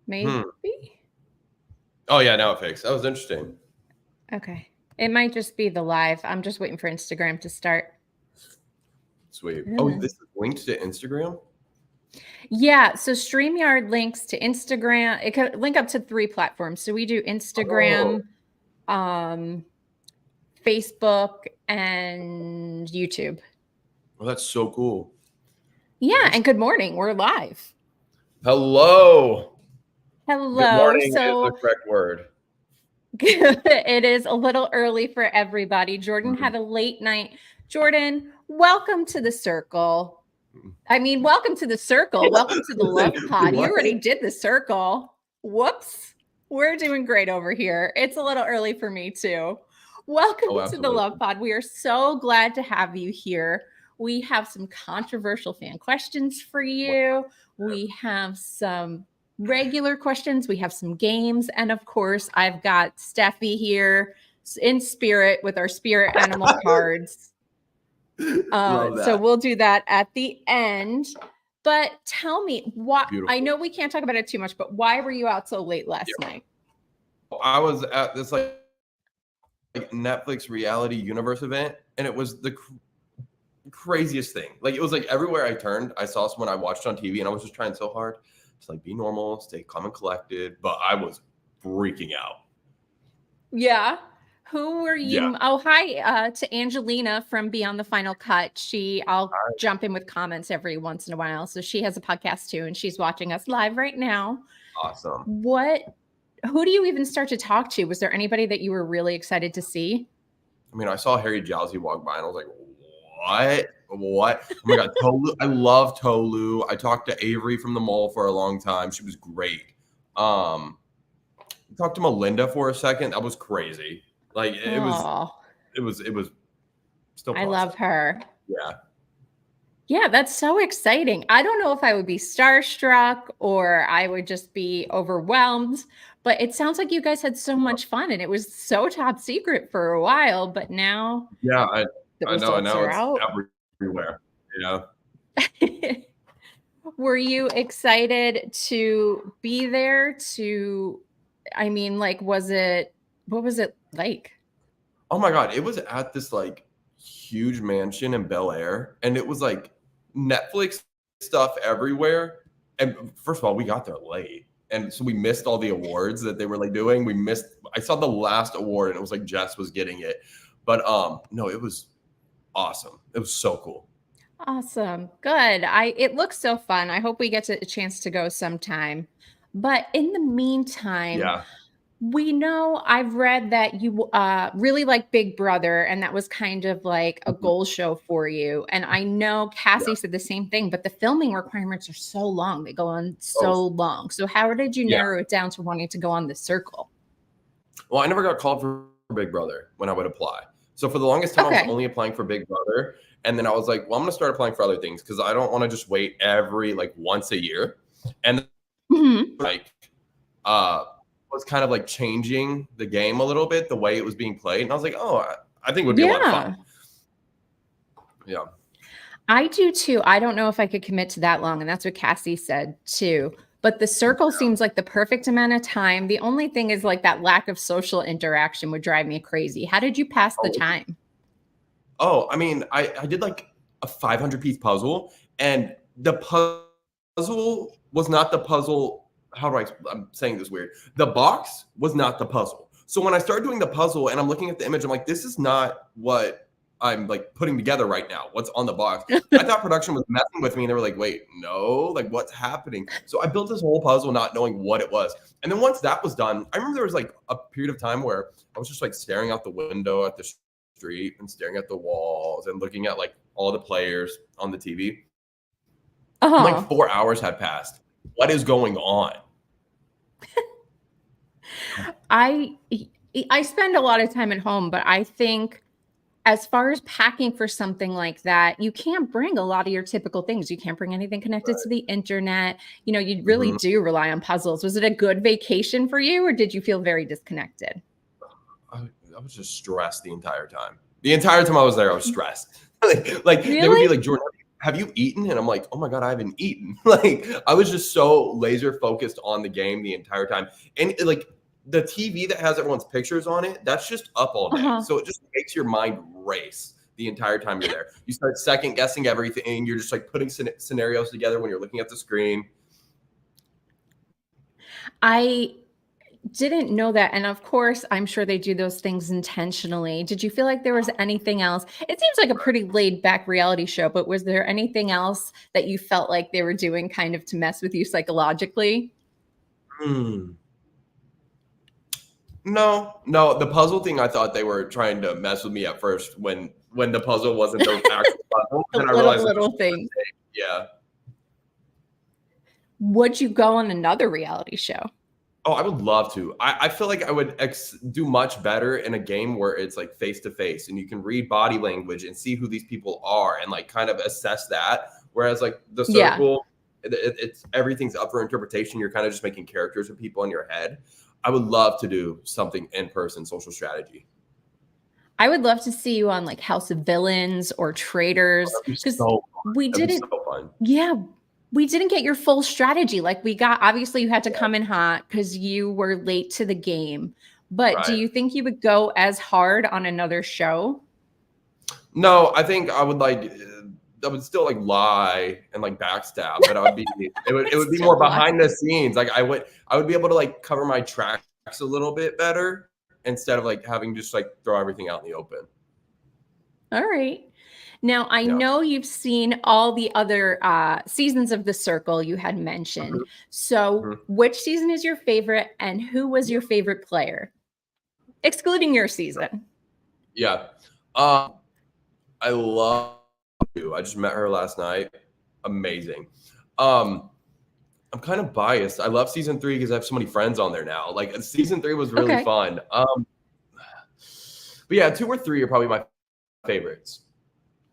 Maybe. Oh yeah, now it fixed. That was interesting. Okay. It might just be the live. I'm just waiting for Instagram to start. Sweet. Oh, this is linked to Instagram? Yeah. So StreamYard links to Instagram. It could link up to 3 platforms. So we do Instagram, Facebook, and YouTube. Well, that's so cool. Yeah. And good morning. We're live. Hello. Hello. Good morning is the correct word. It is a little early for everybody. Jordan had a late night. Jordan, welcome to the circle. I mean, welcome to the circle. Welcome to the Love Pod. You already did the circle. Whoops. We're doing great over here. It's a little early for me too. Welcome to the Love Pod. We are so glad to have you here. We have some controversial fan questions for you. We have some regular questions. We have some games. And of course, I've got Steffi here in spirit with our spirit animal cards. So we'll do that at the end. But tell me, why? I know we can't talk about it too much, but why were you out so late last night? I was at this like Netflix reality universe event, and it was the craziest thing. Like, it was like everywhere I turned, I saw someone I watched on TV, and I was just trying so hard to like be normal, stay calm and collected, but I was freaking out. Yeah. Who were you? Yeah. Oh, hi to Angelina from Beyond the Final Cut. I'll jump in with comments every once in a while. So she has a podcast too, and she's watching us live right now. Awesome. Who do you even start to talk to? Was there anybody that you were really excited to see? I mean, I saw Harry Jowsey walk by, and I was like, what? Oh my God, Tolu. I love Tolu. I talked to Avery from the mall for a long time. She was great. I talked to Melinda for a second. That was crazy. Like, it was still positive. I love her. Yeah. Yeah, that's so exciting. I don't know if I would be starstruck or I would just be overwhelmed, but it sounds like you guys had so much fun, and it was so top secret for a while, but now I know it's everywhere. Yeah. Were you excited to be there I mean, like, what was it like? Oh my God, it was at this like huge mansion in Bel Air, and it was like Netflix stuff everywhere. And first of all, we got there late, and so we missed all the awards that they were like doing. I saw the last award, and it was like Jess was getting it. But no, it was awesome. It was so cool. Awesome. Good. It looks so fun. I hope we get a chance to go sometime. But in the meantime, we know I've read that you really like Big Brother, and that was kind of like a goal show for you. And I know Cassie said the same thing, but the filming requirements are so long. They go on so long. So how did you narrow it down to wanting to go on The Circle? Well, I never got called for Big Brother when I would apply. So for the longest time, I was only applying for Big Brother. And then I was like, well, I'm going to start applying for other things because I don't want to just wait every like once a year. And was kind of like changing the game a little bit, the way it was being played. And I was like, oh, I think it would be a lot of fun. Yeah. I do too. I don't know if I could commit to that long. And that's what Cassie said too. But The Circle seems like the perfect amount of time. The only thing is like that lack of social interaction would drive me crazy. How did you pass the time? Oh, I mean, I did like a 500-piece puzzle, and the puzzle was not the puzzle. I'm saying this weird. The box was not the puzzle. So when I started doing the puzzle and I'm looking at the image, I'm like, this is not what I'm like putting together right now. What's on the box? I thought production was messing with me, and they were like, wait, no, like what's happening? So I built this whole puzzle not knowing what it was. And then once that was done, I remember there was like a period of time where I was just like staring out the window at the street and staring at the walls and looking at like all the players on the TV. Like 4 hours had passed. What is going on? I spend a lot of time at home, but I think as far as packing for something like that, you can't bring a lot of your typical things. You can't bring anything connected to the internet. You know, you really do rely on puzzles. Was it a good vacation for you, or did you feel very disconnected? I was just stressed the entire time. The entire time I was there, I was stressed. like really? They would be like, Jordan, have you eaten? And I'm like, oh my God, I haven't eaten. Like, I was just so laser focused on the game the entire time. And like the TV that has everyone's pictures on it, that's just up all day. Uh-huh. So it just makes your mind race the entire time you're there. You start second guessing everything. You're just like putting scenarios together when you're looking at the screen. I didn't know that. And of course, I'm sure they do those things intentionally. Did you feel like there was anything else? It seems like a pretty laid back reality show, but was there anything else that you felt like they were doing kind of to mess with you psychologically? No, the puzzle thing, I thought they were trying to mess with me at first when the puzzle wasn't the actual puzzle. The And I realized little thing. yeah. Would you go on another reality show? Oh, I would love to. I feel like I would do much better in a game where it's like face to face and you can read body language and see who these people are and like kind of assess that. Whereas like the Yeah. circle, it's everything's up for interpretation. You're kind of just making characters of people in your head. I would love to do something in person, social strategy. I would love to see you on like House of Villains or Traitors because we didn't. So fun. Yeah, we didn't get your full strategy. Like we got, obviously you had to come in hot because you were late to the game. But do Right. you think you would go as hard on another show? No, I think I would like. I would still like lie and like backstab, but I would be. It would be Still more lie. behind the scenes. Like I would be able to like cover my tracks a little bit better instead of like having just like throw everything out in the open. All right. Now, I Yeah. know you've seen all the other seasons of The Circle you had mentioned. So, Mhm. which season is your favorite and who was your favorite player? Excluding your season. Yeah. I love you. I just met her last night. Amazing. I'm kind of biased. I love season 3 because I have so many friends on there now. Like season 3 was really Okay. fun. But yeah, 2 or 3 are probably my favorites.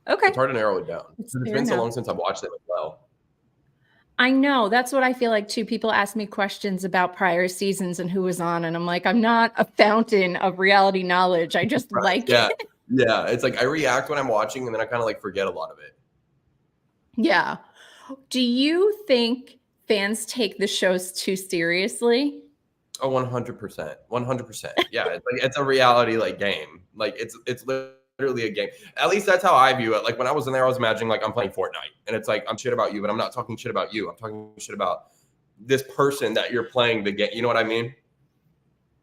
Okay. It's hard to narrow it down. It's It's fair been so enough. long since I've watched it as well. I know. That's what I feel like too. People ask me questions about prior seasons and who was on, and I'm like, I'm not a fountain of reality knowledge. I just like Yeah. it. Yeah. It's like I react when I'm watching and then I kind of like forget a lot of it. Yeah. Do you think fans take the shows too seriously? Oh, 100%. 100%. Yeah. It's like it's a reality like game. Like it's literally a game. At least that's how I view it. Like when I was in there, I was imagining like I'm playing Fortnite and it's like I'm shit about you, but I'm not talking shit about you. I'm talking shit about this person that you're playing the game. You know what I mean?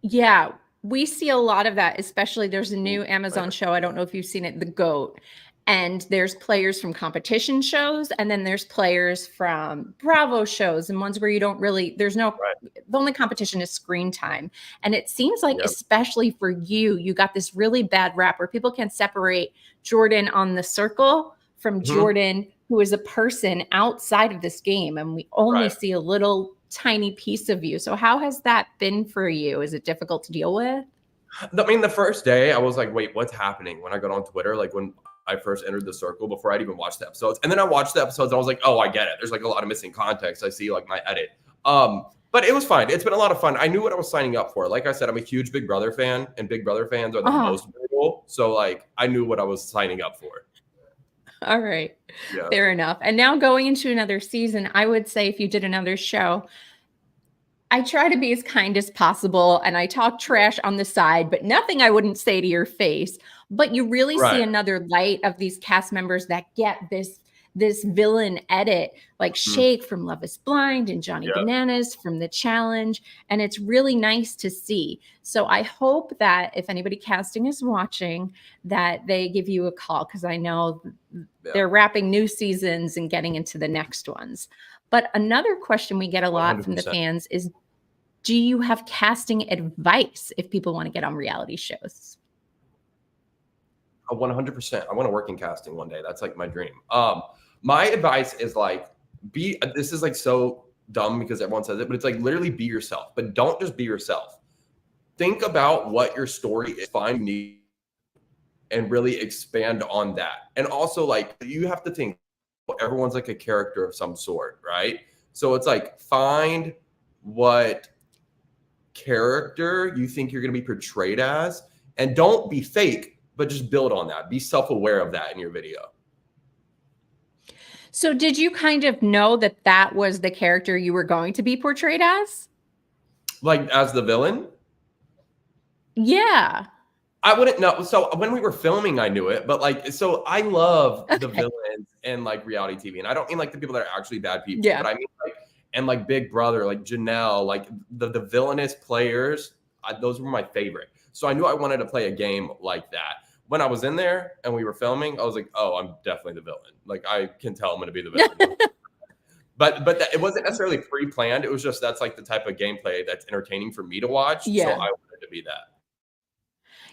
Yeah, we see a lot of that, especially there's a new Amazon show. I don't know if you've seen it, The GOAT. And there's players from competition shows, and then there's players from Bravo shows, and ones where you don't really, there's no, the only competition is screen time. And it seems like, Yep. especially for you, you got this really bad rap where people can't separate Jordan on The Circle from Jordan, who is a person outside of this game. And we only see a little tiny piece of you. So how has that been for you? Is it difficult to deal with? I mean, the first day I was like, wait, what's happening? When I got on Twitter, like when I first entered the circle before I'd even watched the episodes. And then I watched the episodes and I was like, oh, I get it. There's like a lot of missing context. I see like my edit. But it was fine. It's been a lot of fun. I knew what I was signing up for. Like I said, I'm a huge Big Brother fan and Big Brother fans are the most brutal. So like I knew what I was signing up for. All right. Yeah. Fair enough. And now going into another season, I would say if you did another show, I try to be as kind as possible and I talk trash on the side, but nothing I wouldn't say to your face. But you really see another light of these cast members that get this villain edit, like Shake from Love is Blind and Johnny Bananas from The Challenge. And it's really nice to see. So I hope that if anybody casting is watching, that they give you a call because I know they're wrapping new seasons and getting into the next ones. But another question we get a lot 100%. from the fans is, do you have casting advice if people want to get on reality shows? 100%. I want to work in casting one day. That's like my dream. My advice is like, this is like so dumb because everyone says it, but it's like literally be yourself, but don't just be yourself. Think about what your story is, find need and really expand on that. And also like, you have to think everyone's like a character of some sort, right? So it's like, find what character you think you're going to be portrayed as and don't be fake, but just build on that. Be self-aware of that in your video. So did you kind of know that that was the character you were going to be portrayed as? Like as the villain? Yeah. I wouldn't know. So when we were filming, I knew it, but like, so I love the Okay. villains in like reality TV, and I don't mean like the people that are actually bad people, Yeah. but I mean like, and like Big Brother, like Janelle, like the villainous players. Those were my favorite. So I knew I wanted to play a game like that. When I was in there and we were filming, I was like, oh, I'm definitely the villain. Like I can tell I'm going to be the villain. It wasn't necessarily pre-planned. It was just that's like the type of gameplay that's entertaining for me to watch. Yeah. So I wanted to be that.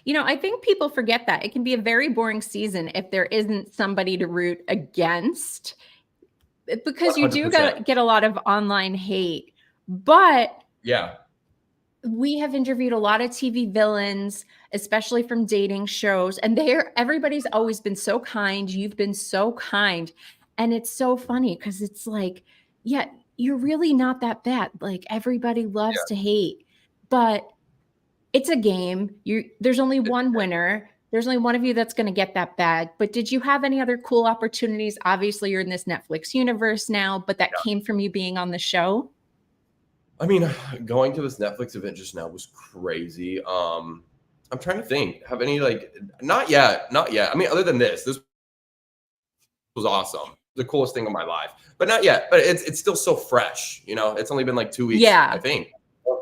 You know, I think people forget that. It can be a very boring season if there isn't somebody to root against, because you do 100%. get a lot of online hate. But Yeah. we have interviewed a lot of TV villains, especially from dating shows, and everybody's always been so kind. You've been so kind. And it's so funny because it's like, yeah, you're really not that bad. Like everybody loves to hate, but it's a game. There's only one winner. There's only one of you that's going to get that bag. But did you have any other cool opportunities? Obviously, you're in this Netflix universe now, but that came from you being on the show. I mean, going to this Netflix event just now was crazy. I'm trying to think. Have any like not yet. I mean, other than this was awesome. The coolest thing of my life. But not yet. But it's still so fresh. You know, it's only been like 2 weeks, I think.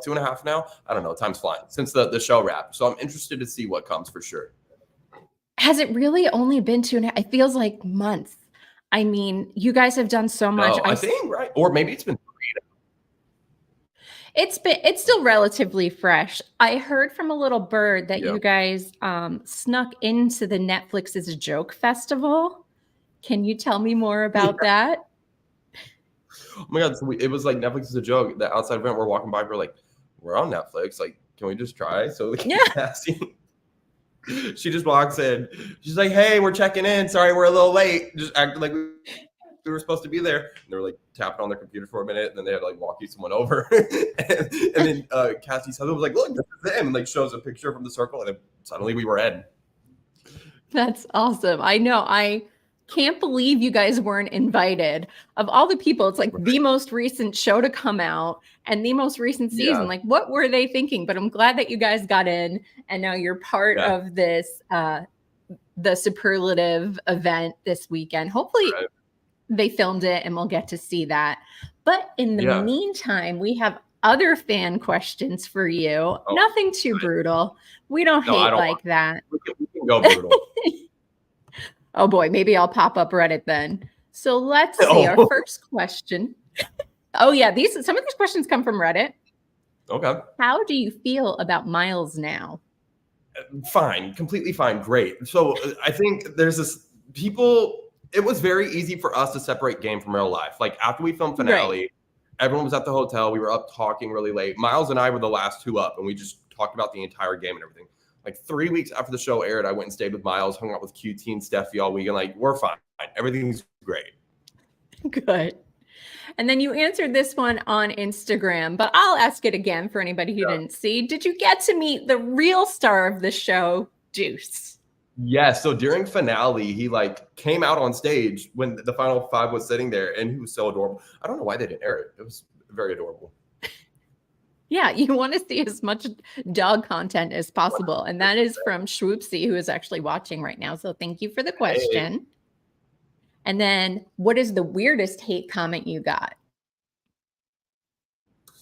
2.5 now. I don't know. Time's flying since the show wrapped. So I'm interested to see what comes for sure. Has it really only been 2.5? It feels like months. I mean, you guys have done so much. No, I think right, or maybe it's been. It's still relatively fresh. I heard from a little bird that you guys snuck into the Netflix's Joke Festival. Can you tell me more about that? Oh my God. So it was like Netflix is a joke. The outside event we're walking by, we're like, we're on Netflix. Like, can we just try? So like, she just walks in. She's like, hey, we're checking in. Sorry, we're a little late. Just acting like we were supposed to be there. And they were like tapping on their computer for a minute. And then they had to like walk someone over. and then Cassie's husband was like, look, this is him. And like shows a picture from the circle. And then suddenly we were in. That's awesome. I know. I can't believe you guys weren't invited. Of all the people, it's like the most recent show to come out and the most recent season. Like, what were they thinking? But I'm glad that you guys got in and now you're part of this, the superlative event this weekend. Hopefully they filmed it and we'll get to see that. But in the meantime, we have other fan questions for you. Nothing too brutal. We don't hate like that. We can go brutal. Oh boy, maybe I'll pop up Reddit then. So let's see our first question. Oh yeah, some of these questions come from Reddit. Okay. How do you feel about Miles now? Fine, completely fine, great. So I think there's this it was very easy for us to separate game from real life. Like after we filmed finale, everyone was at the hotel. We were up talking really late. Miles and I were the last two up, and we just talked about the entire game and everything. Like 3 weeks after the show aired, I went and stayed with Miles, hung out with QT and Steffi all weekend. Like, we're fine. Everything's great. Good. And then you answered this one on Instagram, but I'll ask it again for anybody who didn't see. Did you get to meet the real star of the show, Juice? Yes. So during finale, he like came out on stage when the final five was sitting there, and he was so adorable. I don't know why they didn't air it. It was very adorable. Yeah, you want to see as much dog content as possible. And that is from Schwoopsy, who is actually watching right now. So thank you for the question. Hey. And then what is the weirdest hate comment you got?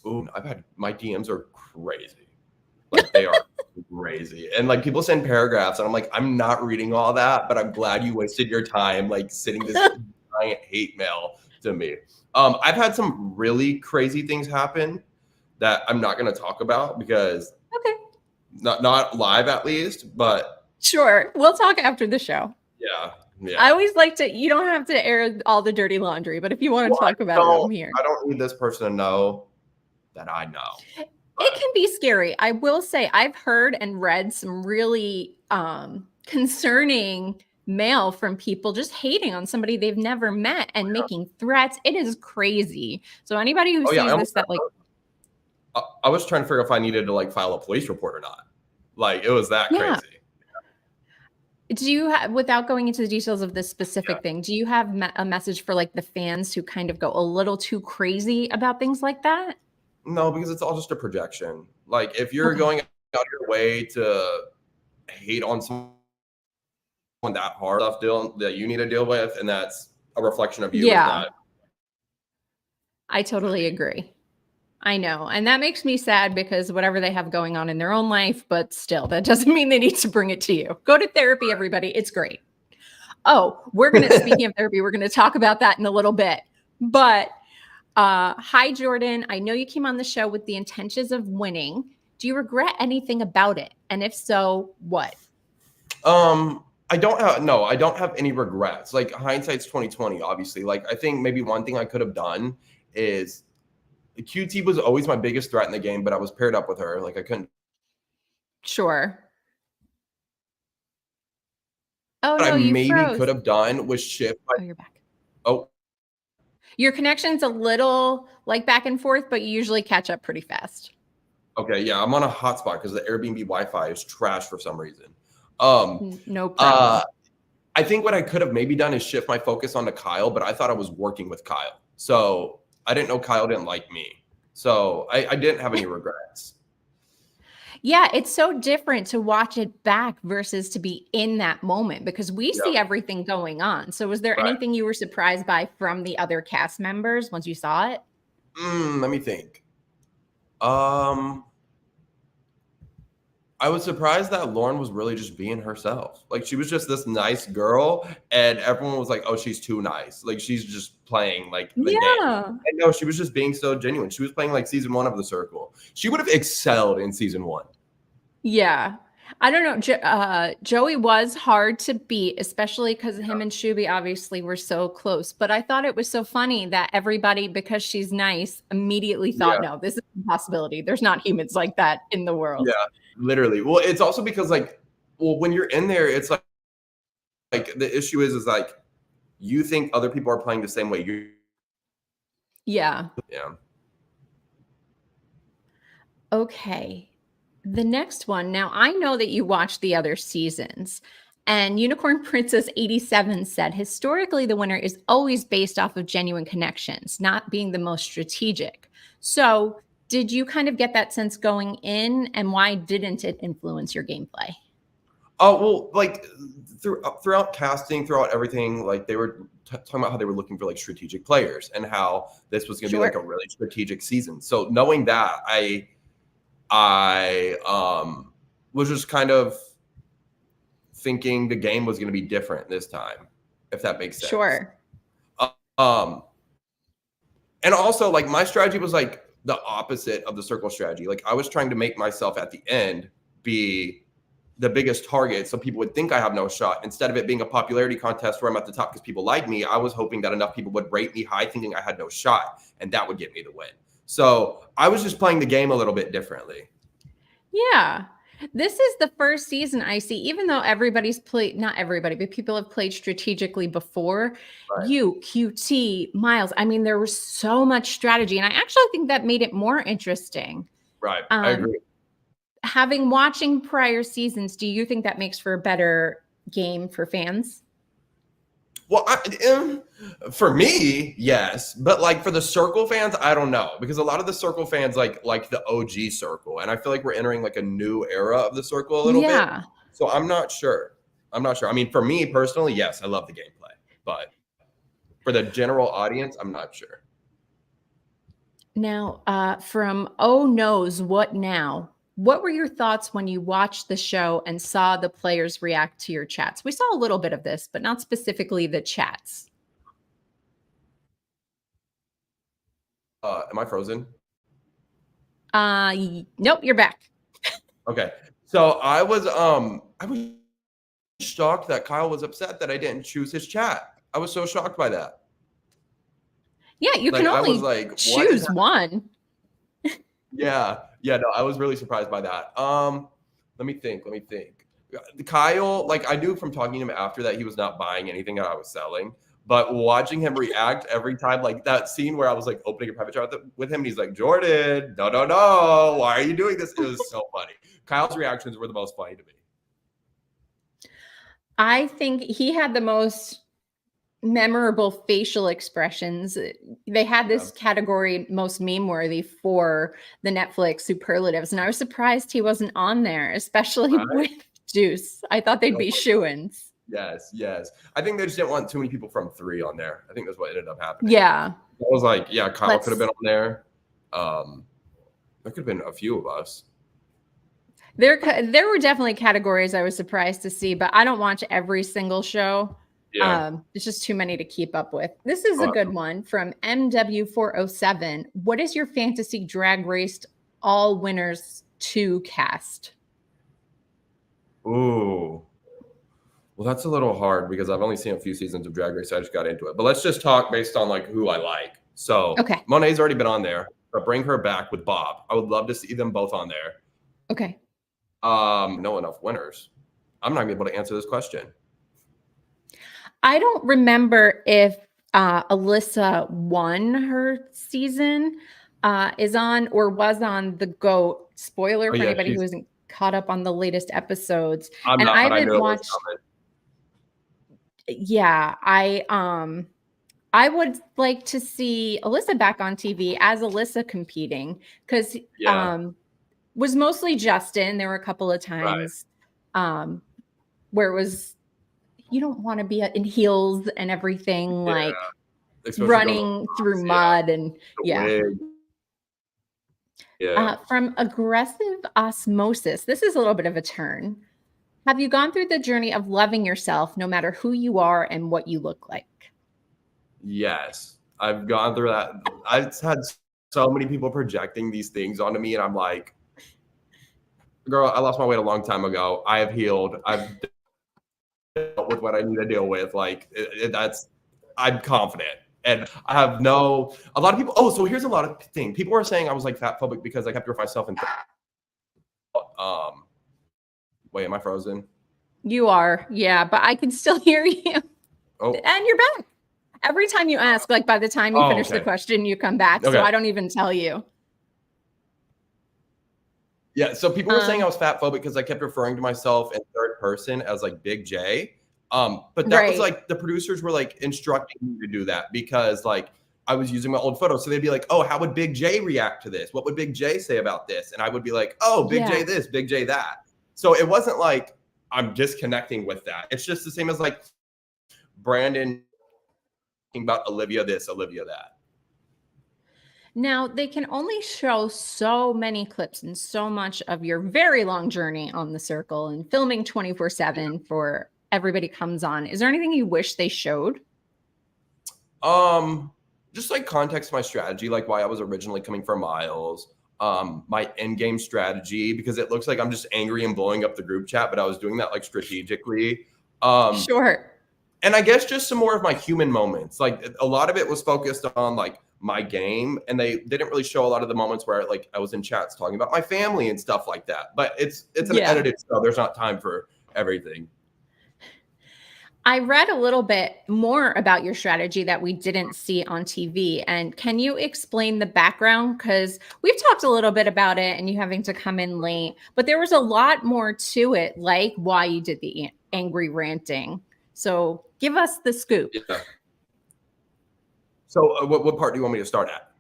Ooh, my DMs are crazy. Like they are crazy. And like people send paragraphs and I'm like, I'm not reading all that, but I'm glad you wasted your time like sending this giant hate mail to me. I've had some really crazy things happen that I'm not going to talk about because not live at least, but sure. We'll talk after the show. Yeah. I always like to, you don't have to air all the dirty laundry, but if you want to talk about it, I'm here. I don't need this person to know that I know. It can be scary. I will say I've heard and read some really concerning mail from people just hating on somebody they've never met and making threats. It is crazy. So anybody who sees this that like, I was trying to figure out if I needed to like file a police report or not. Like it was that crazy. Do you have, without going into the details of this specific thing, do you have a message for like the fans who kind of go a little too crazy about things like that? No, because it's all just a projection. Like if you're Okay. going out your way to hate on someone that hard stuff that you need to deal with, and that's a reflection of you. Yeah. Is not. I totally agree. I know. And that makes me sad because whatever they have going on in their own life, but still, that doesn't mean they need to bring it to you. Go to therapy, everybody. It's great. Oh, speaking of therapy, we're going to talk about that in a little bit. But hi, Jordan. I know you came on the show with the intentions of winning. Do you regret anything about it? And if so, what? I don't have any regrets. Like hindsight's 2020, obviously. Like I think maybe one thing I could have done is QT was always my biggest threat in the game, but I was paired up with her. Like I couldn't. Sure. Oh, What no, I you maybe froze. could have done was shift. Oh, you're back. Oh, Your connection's a little like back and forth, but you usually catch up pretty fast. okay. Yeah, I'm on a hotspot because the Airbnb Wi-Fi is trash for some reason. No problem. I think what I could have maybe done is shift my focus onto Kyle, but I thought I was working with Kyle. So I didn't know Kyle didn't like me. So I didn't have any regrets. Yeah, it's so different to watch it back versus to be in that moment because we see everything going on. So was there anything you were surprised by from the other cast members once you saw it? Let me think. I was surprised that Lauren was really just being herself. Like she was just this nice girl, and everyone was like, "Oh, she's too nice." Like she's just playing like the game. And no, she was just being so genuine. She was playing like season 1 of The Circle. She would have excelled in season 1. Yeah. I don't know. Joey was hard to beat, especially because him and Shuby obviously were so close. But I thought it was so funny that everybody, because she's nice, immediately thought, no, this is an impossibility. There's not humans like that in the world. Yeah, literally. Well, it's also because when you're in there, it's like the issue is like you think other people are playing the same way. Yeah. Yeah. Okay. The next one. Now, I know that you watched the other seasons, and Unicorn Princess 87 said, historically, the winner is always based off of genuine connections, not being the most strategic. So did you kind of get that sense going in, and why didn't it influence your gameplay? Oh, well, like throughout casting, throughout everything, like they were talking about how they were looking for like strategic players and how this was going to be like a really strategic season. So knowing that, I was just kind of thinking the game was going to be different this time, if that makes sense. Sure. And also like my strategy was like the opposite of the circle strategy. Like I was trying to make myself at the end be the biggest target so people would think I have no shot. Instead of it being a popularity contest where I'm at the top because people like me, I was hoping that enough people would rate me high thinking I had no shot, and that would get me the win. So I was just playing the game a little bit differently. Yeah. This is the first season I see, even though everybody's played, not everybody, but people have played strategically before. You, QT, Miles. I mean, there was so much strategy. And I actually think that made it more interesting. Right. I agree. Watching prior seasons, do you think that makes for a better game for fans? Well, for me, yes, but like for the Circle fans, I don't know, because a lot of the Circle fans like the OG Circle, and I feel like we're entering like a new era of the Circle a little bit. So I'm not sure. I mean, for me personally, yes, I love the gameplay, but for the general audience, I'm not sure. Now, from Oh Knows What Now? What were your thoughts when you watched the show and saw the players react to your chats? We saw a little bit of this, but not specifically the chats. Am I frozen? Nope, you're back. Okay. So I was shocked that Kyle was upset that I didn't choose his chat. I was so shocked by that. Yeah, you can only choose one. Yeah, no, I was really surprised by that. Let me think. Kyle, like I knew from talking to him after that he was not buying anything that I was selling, but watching him react every time, like that scene where I was like opening a private chat with him, and he's like, Jordan, no, why are you doing this? It was so funny. Kyle's reactions were the most funny to me. I think he had the most memorable facial expressions. They had Yeah. this category most meme worthy for the Netflix superlatives, and I was surprised he wasn't on there, especially Right? with Juice. I thought they'd Oh be my shoe-ins. Yes, yes. I think they just didn't want too many people from 3 on there. I think that's what ended up happening. Yeah. I was like, yeah, Kyle could have been Let's on there. There could have been a few of us. there were definitely categories I was surprised to see, but I don't watch every single show. Yeah. It's just too many to keep up with. This is a Uh, good one from MW407. What is your fantasy drag race all winners 2 cast? Ooh. Well, that's a little hard because I've only seen a few seasons of Drag Race. I just got into it. But let's just talk based on like who I like. So Okay. Monet's already been on there, but bring her back with Bob. I would love to see them both on there. Okay. No enough winners. I'm not gonna be able to answer this question. I don't remember if Alyssa won her season, is on or was on the GOAT. Spoiler Oh for yeah, anybody who isn't caught up on the latest episodes. I'm And not, I but I haven't knew it was watched. coming. Yeah, I would like to see Alyssa back on TV as Alyssa competing because Yeah, was mostly Justin. There were a couple of right. times where it was you don't want to be in heels and everything, Yeah, like especially going to running through yeah, mud and the yeah. wig. Yeah. From aggressive osmosis, this is a little bit of a turn. Have you gone through the journey of loving yourself no matter who you are and what you look like? Yes, I've gone through that. I've had so many people projecting these things onto me, and I'm like, girl, I lost my weight a long time ago. I have healed. I've dealt with what I need to deal with. Like that's, I'm confident. And I have no, a lot of people. Oh, so here's a lot of thing. People were saying I was like fat phobic because I kept myself in. Wait, am I frozen? You are, yeah, but I can still hear you. Oh, And you're back. Every time you ask, like by the time you finish the okay. question, you come back. So Okay. I don't even tell you. Yeah, so people were saying I was fat phobic because I kept referring to myself in third person as like Big J. But that was Right. like the producers were like instructing me to do that because like I was using my old photos. So they'd be like, oh, how would Big J react to this? What would Big J say about this? And I would be like, oh, Big J Yeah. this, Big J that. So it wasn't like I'm disconnecting with that. It's just the same as like Brandon talking about Olivia this, Olivia that. Now, they can only show so many clips and so much of your very long journey on the circle and filming 24/7 for everybody comes on. Is there anything you wish they showed? Just like context to my strategy, like why I was originally coming for Miles, my end game strategy, because it looks like I'm just angry and blowing up the group chat, but I was doing that like strategically. Sure. And I guess just some more of my human moments. Like a lot of it was focused on like my game, and they didn't really show a lot of the moments where like I was in chats talking about my family and stuff like that. But it's an Yeah. edited show. There's not time for everything. I read a little bit more about your strategy that we didn't see on TV. And can you explain the background? Because we've talked a little bit about it and you having to come in late, but there was a lot more to it, like why you did the angry ranting. So give us the scoop. Yeah. So what part do you want me to start at?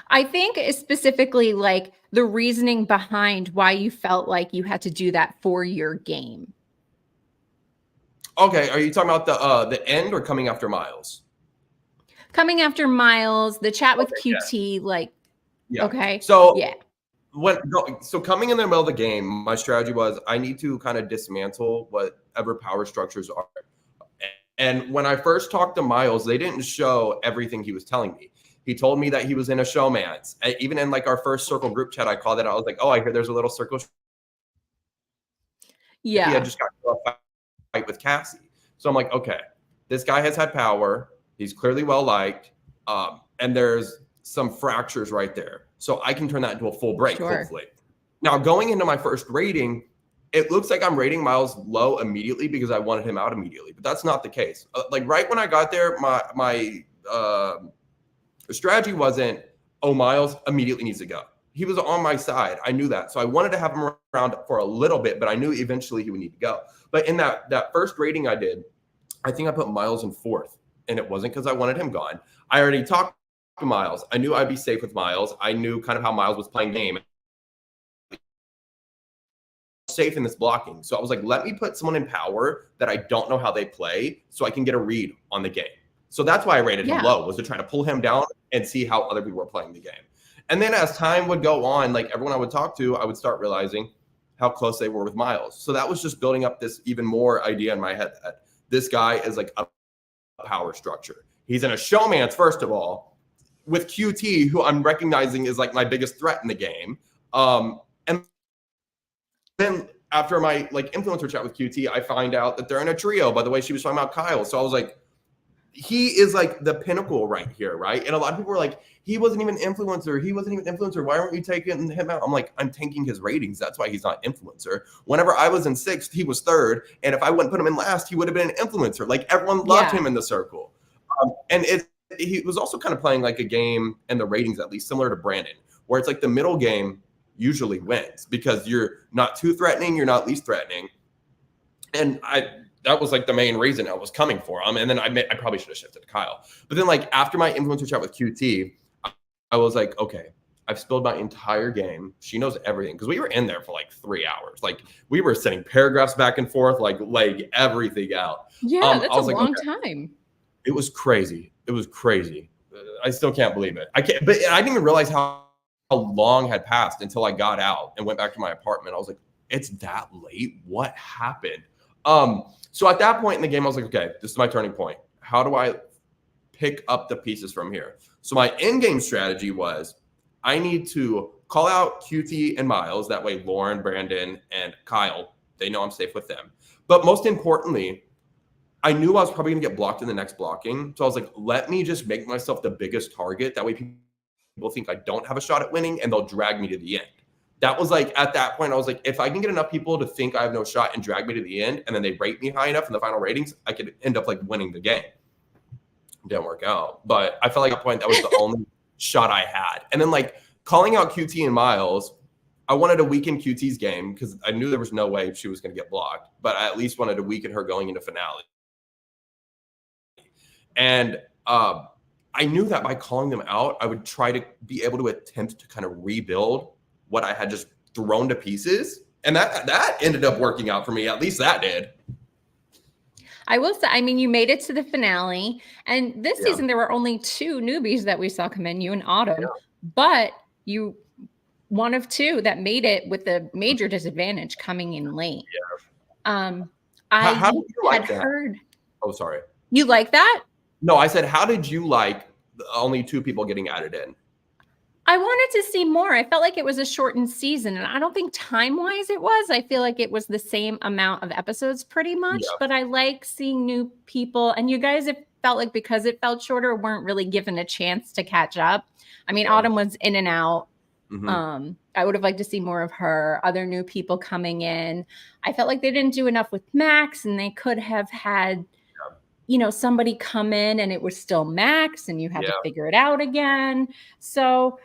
I think specifically like the reasoning behind why you felt like you had to do that for your game. Okay, are you talking about the end or coming after Miles? Coming after Miles, the chat with Okay, QT, like, Yeah. okay. So Yeah. so coming in the middle of the game, my strategy was I need to kind of dismantle whatever power structures are. And when I first talked to Miles, they didn't show everything he was telling me. He told me that he was in a showman's. Even in like our first circle group chat, I called it. I was like, oh, I hear there's a little circle. Yeah. He had just got into a fight with Cassie. So I'm like, okay, this guy has had power. He's clearly well liked. And there's some fractures right there. So I can turn that into a full break, hopefully. Now, going into my first rating, it looks like I'm rating Miles low immediately because I wanted him out immediately, but that's not the case. Like right when I got there, my strategy wasn't, oh, Miles immediately needs to go. he was on my side. I knew that. So I wanted to have him around for a little bit, but I knew eventually he would need to go. But in that first rating I did, I think I put Miles in 4th, and it wasn't because I wanted him gone. I already talked to Miles. I knew I'd be safe with Miles. I knew kind of how Miles was playing the game. Safe in this blocking. So I was like, let me put someone in power that I don't know how they play so I can get a read on the game. So that's why I rated him low, was to try to pull him down and see how other people were playing the game. And then as time would go on, like everyone I would talk to, I would start realizing how close they were with Miles. So that was just building up this even more idea in my head that this guy is like a power structure. He's in a showman's, first of all, with QT, who I'm recognizing is like my biggest threat in the game. And then after my like influencer chat with QT, I find out that they're in a trio by the way she was talking about Kyle. So I was like, he is like the pinnacle right here, right? And a lot of people were like, he wasn't even influencer. He wasn't even influencer. Why aren't you taking him out? I'm like, I'm tanking his ratings. That's why he's not influencer. Whenever I was in 6th, he was 3rd. And if I wouldn't put him in last, he would have been an influencer. Like everyone loved him in the circle. And he was also kind of playing like a game in the ratings, at least similar to Brandon, where it's like the middle game usually wins because you're not too threatening. You're not least threatening. And that was like the main reason I was coming for him. And then I probably should have shifted to Kyle. But then like after my influencer chat with QT, I was like, okay, I've spilled my entire game. She knows everything. Because we were in there for like 3 hours. Like we were sending paragraphs back and forth, like everything out. Yeah, that's a long time. It was crazy. It was crazy. I still can't believe it. I didn't even realize how long had passed until I got out and went back to my apartment. I was like, it's that late? What happened? So at that point in the game, I was like, okay, this is my turning point. How do I pick up the pieces from here? So my in-game strategy was I need to call out QT and Miles. That way, Lauren, Brandon, and Kyle, they know I'm safe with them. But most importantly, I knew I was probably going to get blocked in the next blocking. So I was like, let me just make myself the biggest target. That way people think I don't have a shot at winning and they'll drag me to the end. That was like, at that point, I was like, if I can get enough people to think I have no shot and drag me to the end, and then they rate me high enough in the final ratings, I could end up like winning the game. Didn't work out. But I felt like at that point, that was the only shot I had. And then like calling out QT and Miles, I wanted to weaken QT's game because I knew there was no way she was going to get blocked, but I at least wanted to weaken her going into finale. And I knew that by calling them out, I would try to be able to attempt to kind of rebuild what I had just thrown to pieces. And that ended up working out for me. At least that did. I will say, I mean, you made it to the finale. And this season, there were only 2 newbies that we saw come in, you and Autumn. But you, one of 2 that made it with a major disadvantage coming in late. How did you like that? Oh, sorry. You like that? No, I said, how did you like only 2 people getting added in? I wanted to see more. I felt like it was a shortened season, and I don't think time-wise it was. I feel like it was the same amount of episodes pretty much, but I like seeing new people. And you guys, it felt like because it felt shorter, weren't really given a chance to catch up. I mean, Autumn was in and out. I would have liked to see more of her, other new people coming in. I felt like they didn't do enough with Max, and they could have had, you know, somebody come in and it was still Max and you had to figure it out again. So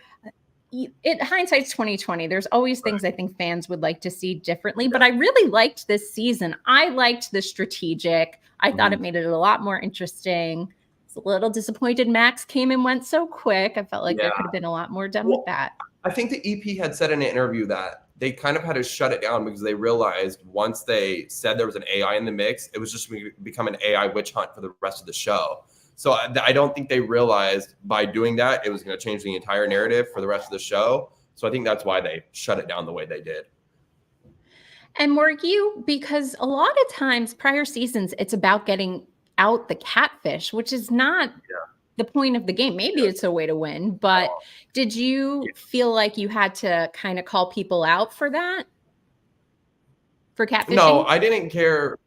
hindsight's 2020. There's always things I think fans would like to see differently, but I really liked this season. I liked the strategic. I thought it made it a lot more interesting. I was a little disappointed Max came and went so quick. I felt like there could have been a lot more done with that. I think the EP had said in an interview that they kind of had to shut it down because they realized once they said there was an AI in the mix, it was just going to become an AI witch hunt for the rest of the show. So I don't think they realized by doing that, it was going to change the entire narrative for the rest of the show. So I think that's why they shut it down the way they did. And were you, because a lot of times prior seasons, it's about getting out the catfish, which is not the point of the game. Maybe it's a way to win, but did you feel like you had to kind of call people out for that? For catfishing? No, I didn't care.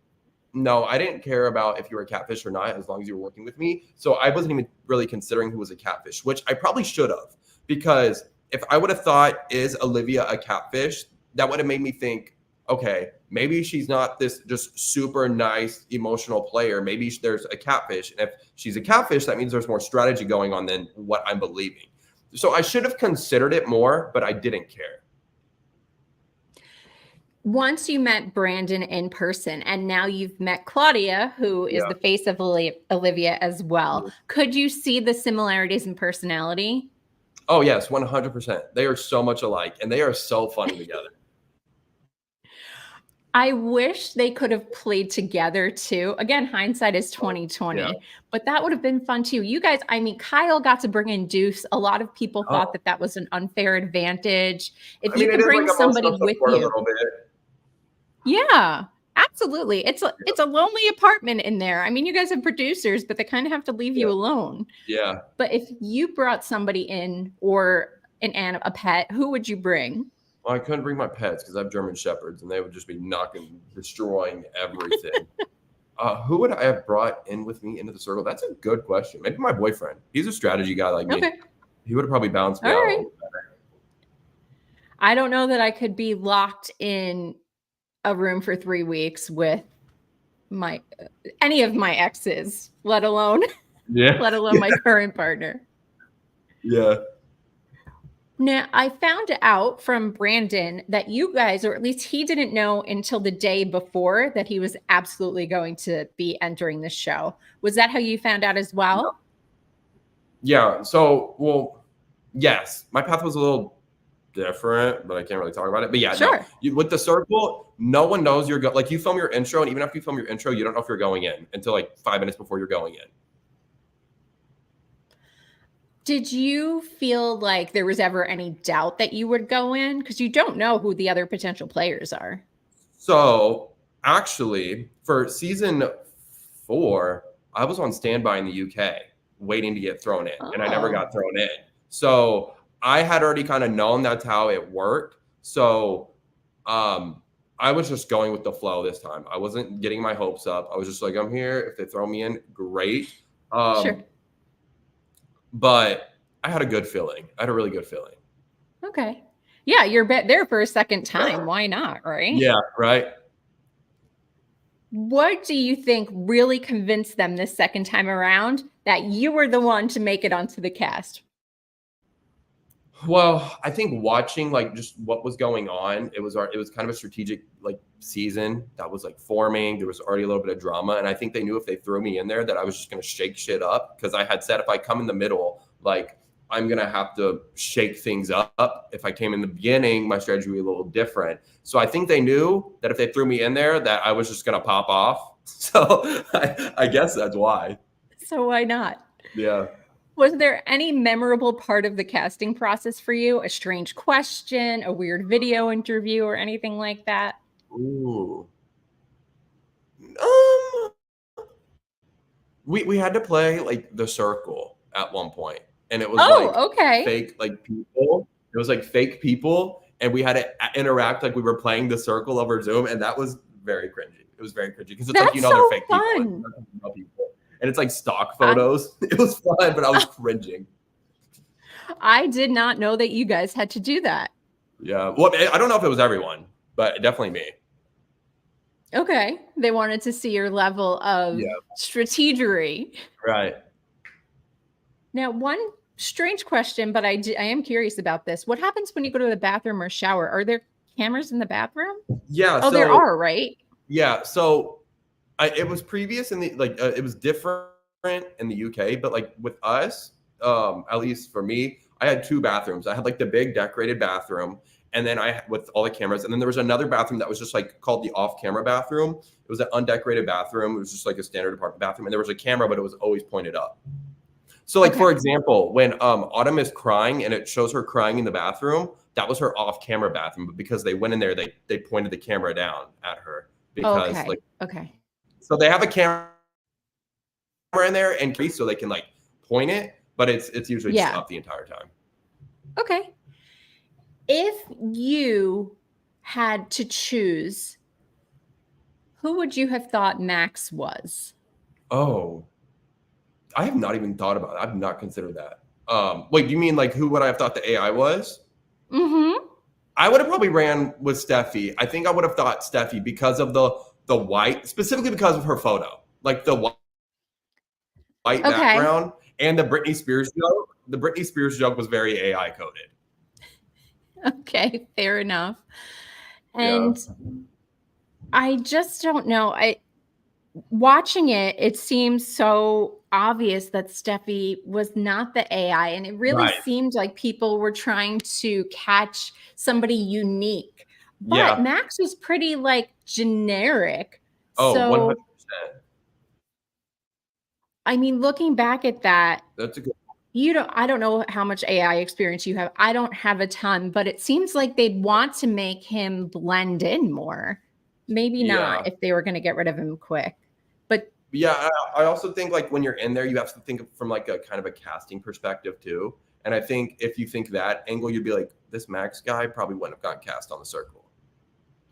No, I didn't care about if you were a catfish or not, as long as you were working with me. So I wasn't even really considering who was a catfish, which I probably should have, because if I would have thought, is Olivia a catfish, that would have made me think, okay, maybe she's not this just super nice emotional player. Maybe there's a catfish. And if she's a catfish, that means there's more strategy going on than what I'm believing. So I should have considered it more, but I didn't care. Once you met Brandon in person and now you've met Claudia, who is the face of Olivia as well, could you see the similarities in personality? Oh, yes, 100%. They are so much alike and they are so funny together. I wish they could have played together too. Again, hindsight is 2020, but that would have been fun too. You guys, I mean, Kyle got to bring in Deuce. A lot of people thought that was an unfair advantage. If you could bring somebody with you. Yeah, absolutely. It's a lonely apartment in there. I mean, you guys have producers, but they kind of have to leave you alone. Yeah. But if you brought somebody in or a pet, who would you bring? Well, I couldn't bring my pets because I have German Shepherds and they would just be destroying everything. Who would I have brought in with me into the circle? That's a good question. Maybe my boyfriend. He's a strategy guy like me. He would have probably bounced me out. Right. I don't know that I could be locked in a room for 3 weeks with any of my exes, let alone my current partner. Yeah. Now, I found out from Brandon that you guys, or at least he didn't know until the day before, that he was absolutely going to be entering the show. Was that how you found out as well? Yeah. So, well, yes, my path was a little different, but I can't really talk about it. But yeah, sure. No, with the circle, no one knows you're like you film your intro, and even after you film your intro, you don't know if you're going in until like 5 minutes before you're going in. Did you feel like there was ever any doubt that you would go in? Because you don't know who the other potential players are. So actually, for season 4, I was on standby in the UK waiting to get thrown in, and I never got thrown in. So I had already kind of known that's how it worked. So I was just going with the flow this time. I wasn't getting my hopes up. I was just like, I'm here. If they throw me in, great. Sure. But I had a good feeling. I had a really good feeling. Okay. Yeah, you're there for a second time. Why not, right? Yeah, right. What do you think really convinced them this second time around that you were the one to make it onto the cast? Well, I think watching like just what was going on, it was kind of a strategic like season that was like forming. There was already a little bit of drama, and I think they knew if they threw me in there that I was just going to shake shit up, because I had said if I come in the middle, like I'm going to have to shake things up. If I came in the beginning, my strategy would be a little different. So I think they knew that if they threw me in there, that I was just going to pop off. So I guess that's why. So why not? Yeah. Was there any memorable part of the casting process for you? A strange question, a weird video interview, or anything like that? Ooh. We had to play like the circle at one point, and it was fake like people. It was like fake people, and we had to interact like we were playing the circle over Zoom, and that was very cringy. It was very cringy because it's like they're fake people. And it's like stock photos. It was fun, but I was cringing. I did not know that you guys had to do that. Yeah. Well, I don't know if it was everyone, but definitely me. Okay. They wanted to see your level of strategery. Right. Now, one strange question, but I am curious about this. What happens when you go to the bathroom or shower? Are there cameras in the bathroom? Yeah. Oh, there are, right? Yeah. So it was previous in the it was different in the UK, but like with us, at least for me, I had 2 bathrooms. I had like the big decorated bathroom, and then with all the cameras, and then there was another bathroom that was just like called the off-camera bathroom. It was an undecorated bathroom. It was just like a standard apartment bathroom, and there was a camera, but it was always pointed up. So like for example, when Autumn is crying and it shows her crying in the bathroom, that was her off-camera bathroom. But because they went in there, they pointed the camera down at her because So they have a camera in there and so they can like point it, but it's usually just up the entire time. Okay. If you had to choose, who would you have thought Max was? Oh, I have not even thought about it. I've not considered that. Wait, do you mean like who would I have thought the AI was? Mm-hmm. I would have probably ran with Steffi. I think I would have thought Steffi because of the white, specifically because of her photo, like the white background and the Britney Spears joke. the Britney Spears joke was very AI coded. Okay, fair enough. Yeah. And I just don't know. Watching it, it seems so obvious that Steffi was not the AI. And it really Right. seemed like people were trying to catch somebody unique. But Yeah. Max was pretty like generic. Oh, So 100%. I mean, looking back at that, That's a good. I don't know how much AI experience you have. I don't have a ton, but it seems like they'd want to make him blend in more. Maybe not Yeah. if they were going to get rid of him quick. But Yeah, I also think like when you're in there, you have to think from like a kind of a casting perspective too. And I think if you think that angle, you'd be like, this Max guy probably wouldn't have gotten cast on the circle.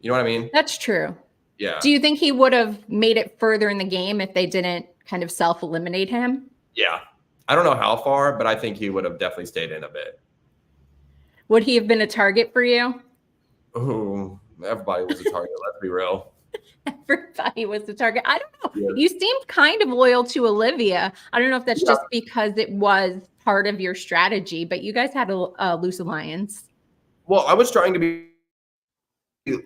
You know what I mean? that's true. Yeah. Do you think he would have made it further in the game if they didn't kind of self-eliminate him? Yeah. I don't know how far, but I think he would have definitely stayed in a bit. Would he have been a target for you? Ooh, everybody was a target. Let's be real. Everybody was the target. I don't know. Yeah. You seemed kind of loyal to Olivia. I don't know if that's just because it was part of your strategy, but you guys had a loose alliance. Well, I was trying to be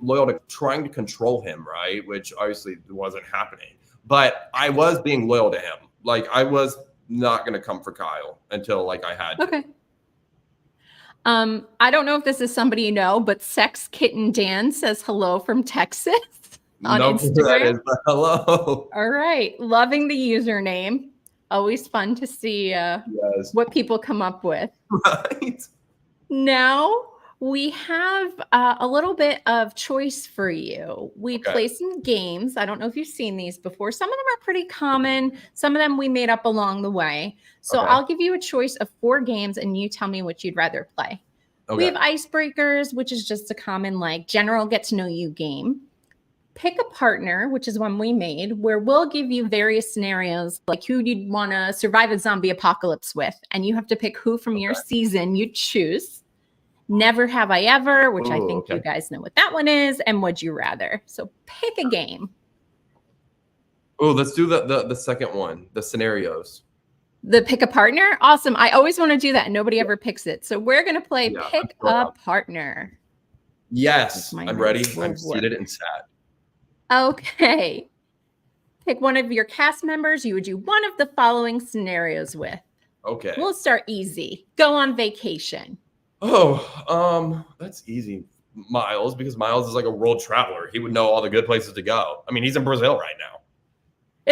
loyal to trying to control him, right? Which obviously wasn't happening. But I was being loyal to him. Like I was not going to come for Kyle until like I had to. Okay. I don't know if this is somebody you know, but Sex Kitten Dan says hello from Texas on Instagram. That is, but hello. All right. Loving the username. Always fun to see Yes. what people come up with. Right. Now we have a little bit of choice for you. We play some games. I don't know if you've seen these before. Some of them are pretty common. Some of them we made up along the way. So I'll give you a choice of 4 games and you tell me which you'd rather play. We have icebreakers, which is just a common like general get to know you game. Pick a partner, which is one we made, where we'll give you various scenarios, like who you'd want to survive a zombie apocalypse with. And you have to pick who from your season you choose. Never Have I Ever, which I think you guys know what that one is, and Would You Rather. So pick a game. Oh, let's do the second one, the scenarios. The pick a partner? Awesome. I always want to do that, and nobody ever picks it. So we're going to play pick a partner. Yes, I'm ready. I'm seated and sat. Okay. Pick one of your cast members you would do one of the following scenarios with. Okay. We'll start easy. Go on vacation. Oh, that's easy. Miles, because Miles is like a world traveler. He would know all the good places to go. I mean, he's in Brazil right now.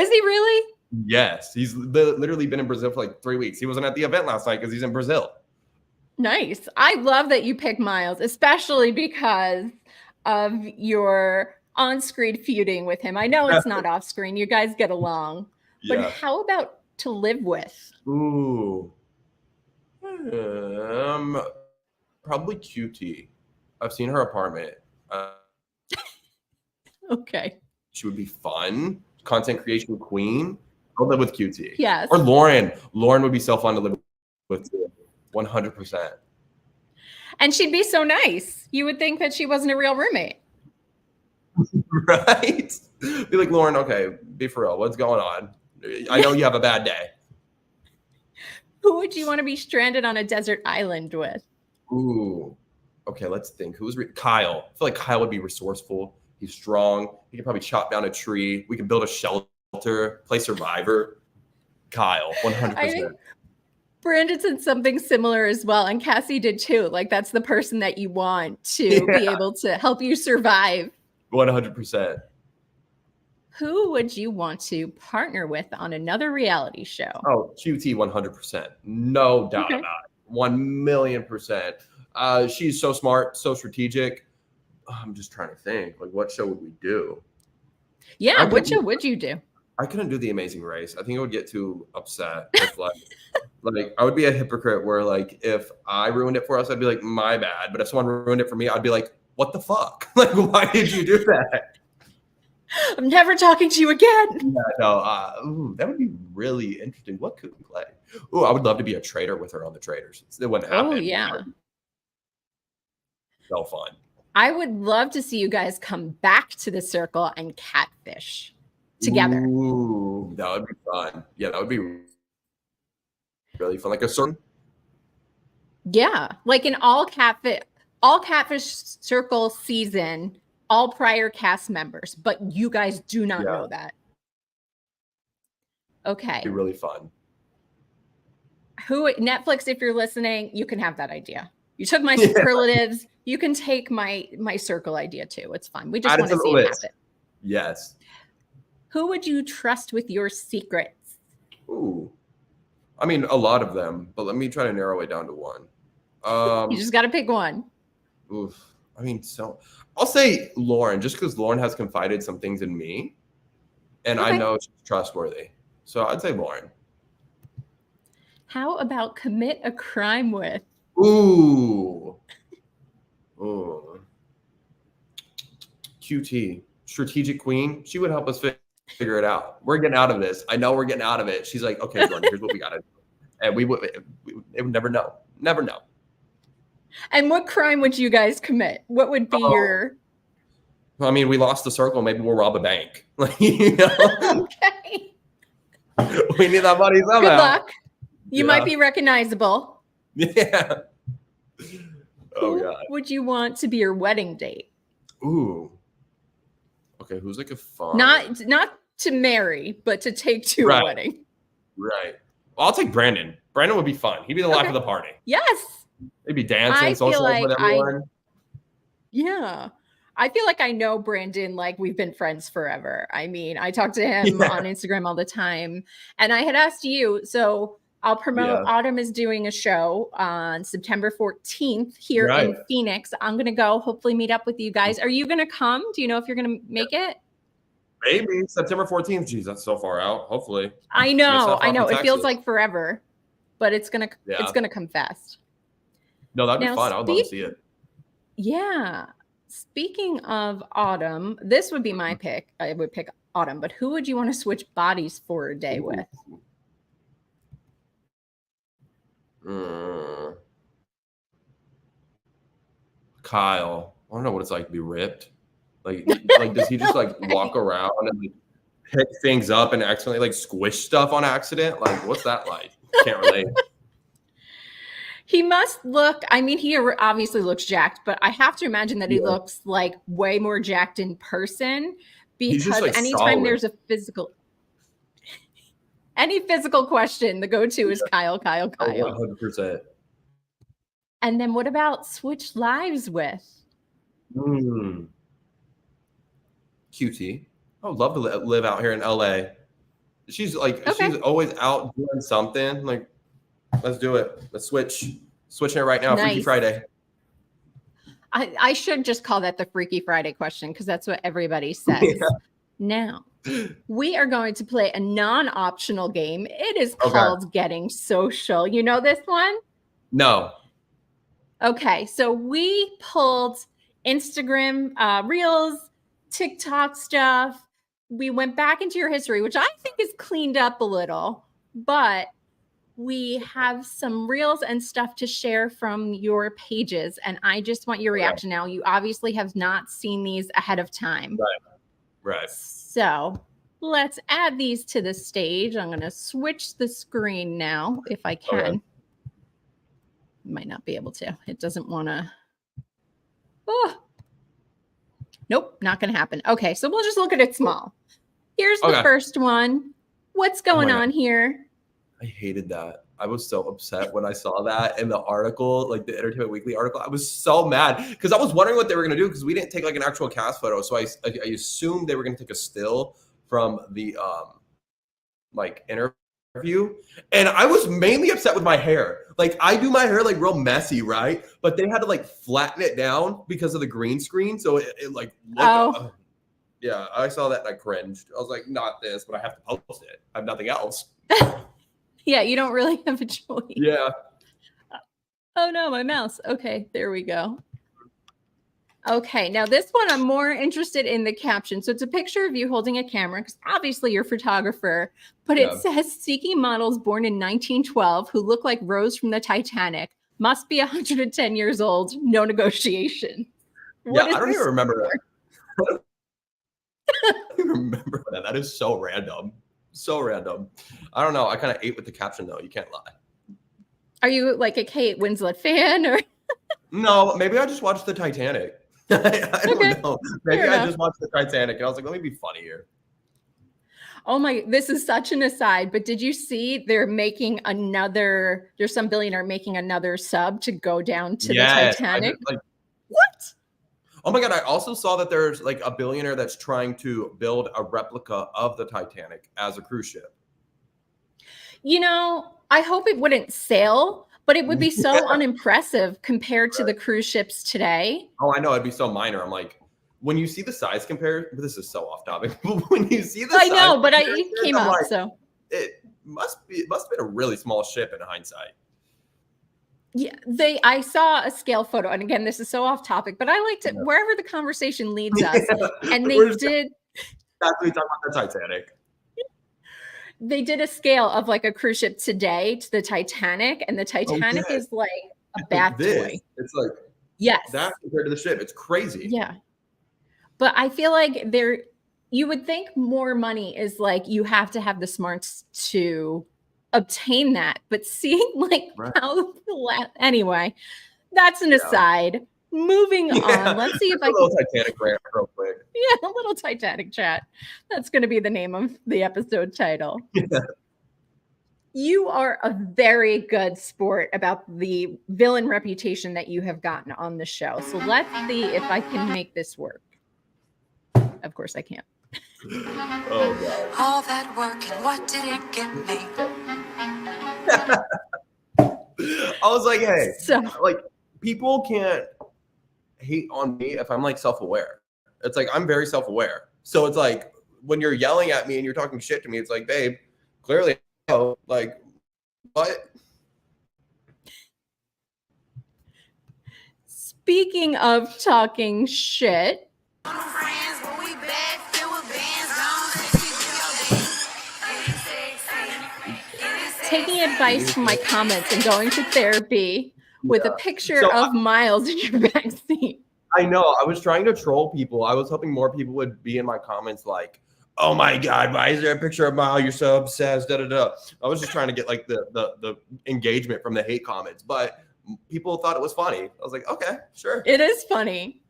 Is he really? Yes. He's literally been in Brazil for like 3 weeks. He wasn't at the event last night because he's in Brazil. Nice. I love that you pick Miles, especially because of your on-screen feuding with him. I know it's not off-screen. You guys get along. But how about to live with? Ooh. Probably QT. I've seen her apartment. Okay. She would be fun. Content creation queen. I'll live with QT. Yes. Or Lauren. Lauren would be so fun to live with too. 100%. And she'd be so nice. You would think that she wasn't a real roommate. Right? Be like, Lauren, okay, be for real. What's going on? I know you have a bad day. Who would you want to be stranded on a desert island with? Ooh. Okay, let's think. Kyle. I feel like Kyle would be resourceful. He's strong. He could probably chop down a tree. We could build a shelter, play Survivor. Kyle, 100%. I think Brandon said something similar as well. And Cassie did too. Like that's the person that you want to be able to help you survive. 100%. Who would you want to partner with on another reality show? Oh, QT 100%. No doubt about it. 1,000,000%. She's so smart, so strategic. I'm just trying to think. Like, what show would we do? Yeah, what show would you do? I couldn't do The Amazing Race. I think I would get too upset if like I would be a hypocrite where like if I ruined it for us, I'd be like, my bad. But if someone ruined it for me, I'd be like, what the fuck? Like, why did you do that? I'm never talking to you again. Yeah, no, that would be really interesting. What could we play? Ooh, I would love to be a trader with her on the Traders. It wouldn't happen. Oh, yeah. So fun. I would love to see you guys come back to the circle and catfish together. Ooh, that would be fun. Yeah, that would be really fun. Like a certain. Yeah, like in all catfish circle season, all prior cast members, but you guys do not know that. Okay. Be really fun. Who Netflix, if you're listening, you can have that idea. You took my superlatives. You can take my circle idea too. It's fine. We just want to see it happen. Yes. Who would you trust with your secrets? Ooh. I mean, a lot of them, but let me try to narrow it down to one. You just got to pick one. Oof. I mean, I'll say Lauren, just because Lauren has confided some things in me, and I know she's trustworthy. So I'd say Lauren. How about commit a crime with? Ooh. QT, strategic queen. She would help us figure it out. We're getting out of this. I know we're getting out of it. She's like, okay, Jordan, here's what we got to do. And we would never know. Never know. And what crime would you guys commit? What would be your... I mean, we lost the circle. Maybe we'll rob a bank. You know? Okay. We need that money somehow. Good luck. You might be recognizable. Yeah. Oh, Who God. would you want to be your wedding date? Ooh. Okay, who's like a fun... Not to marry, but to take to a wedding. Right. Well, I'll take Brandon. Brandon would be fun. He'd be the life of the party. Yes. Maybe dancing, socializing with everyone. Yeah. I feel like I know Brandon like we've been friends forever. I mean, I talk to him on Instagram all the time. And I had asked you, so I'll promote Autumn is doing a show on September 14th here in Phoenix. I'm going to go hopefully meet up with you guys. Are you going to come? Do you know if you're going to make it? Maybe September 14th. Geez, that's so far out. Hopefully. I know. It feels like forever, but it's going to come fast. No, that'd be fun. I would love to see it. Yeah. Speaking of Autumn, this would be my pick. I would pick Autumn, but who would you want to switch bodies for a day with? Kyle. I don't know what it's like to be ripped. Like does he just like walk around and like pick things up and accidentally like squish stuff on accident? Like, what's that like? Can't relate. He must look, I mean, he obviously looks jacked, but I have to imagine that he looks like way more jacked in person because like anytime there's a any physical question, the go-to is Kyle. 100%. And then what about switch lives with? QT. I would love to live out here in LA. She's like, she's always out doing something. Like, let's do it. Let's switch. Switching it right now. Freaky Friday. I should just call that the Freaky Friday question because that's what everybody says. Now, we are going to play a non-optional game. It is called Getting Social. You know this one? No. Okay, so we pulled Instagram Reels, TikTok stuff. We went back into your history, which I think is cleaned up a little, but we have some reels and stuff to share from your pages. And I just want your reaction now. You obviously have not seen these ahead of time. Right. So let's add these to the stage. I'm going to switch the screen now if I can. Might not be able to. It doesn't want to. Oh. Nope, not going to happen. Okay, so we'll just look at it small. Here's the first one. What's going on here? I hated that. I was so upset when I saw that in the article, like the Entertainment Weekly article. I was so mad because I was wondering what they were going to do because we didn't take like an actual cast photo. So I assumed they were going to take a still from the like interview. And I was mainly upset with my hair. Like I do my hair like real messy, right? But they had to like flatten it down because of the green screen. So it like looked yeah, I saw that and I cringed. I was like, not this, but I have to post it. I have nothing else. Yeah, you don't really have a choice. Yeah. Oh no, my mouse. Okay, there we go. Okay, now this one I'm more interested in the caption. So it's a picture of you holding a camera because obviously you're a photographer, but it says seeking models born in 1912 who look like Rose from the Titanic. Must be 110 years old. No negotiation. Yeah, I don't even remember that. I don't even remember that. That is so random. So random. I don't know. I kind of ate with the caption though. You can't lie. Are you like a Kate Winslet fan or? No, maybe I just watched the Titanic. I don't know. Maybe I just watched the Titanic and I was like, let me be funny here. Oh my, this is such an aside, but did you see there's some billionaire making another sub to go down to the Titanic? What? Oh my God. I also saw that there's like a billionaire that's trying to build a replica of the Titanic as a cruise ship. You know, I hope it wouldn't sail, but it would be so unimpressive compared to the cruise ships today. Oh, I know. It'd be so minor. I'm like, when you see the size compared, this is so off topic. When you see the size, I know, but it came up, like, so it must have been a really small ship in hindsight. Yeah, I saw a scale photo, and again, this is so off topic, but I like to wherever the conversation leads us. And they did. That's we talk about the Titanic. They did a scale of like a cruise ship today to the Titanic, and the Titanic is like a bath toy. It's like that compared to the ship. It's crazy. Yeah. But I feel like you would think more money is like you have to have the smarts to obtain that. But seeing like how anyway, that's an aside. Moving on. Let's see if I can. A little Titanic rant real quick. Yeah, a little Titanic chat. That's going to be the name of the episode title. Yeah. You are a very good sport about the villain reputation that you have gotten on the show. So let's see if I can make this work. Of course I can't. Oh God. All that work and what did it get me? I was like, hey, like people can't hate on me if I'm like self-aware. It's like I'm very self-aware. So it's like when you're yelling at me and you're talking shit to me, it's like, babe, clearly, like what? Speaking of talking shit. Taking advice from my comments and going to therapy with a picture of Miles in your backseat. I know. I was trying to troll people. I was hoping more people would be in my comments like, oh my God, why is there a picture of Miles? You're so obsessed, da da da. I was just trying to get like the engagement from the hate comments, but people thought it was funny. I was like, okay, sure. It is funny.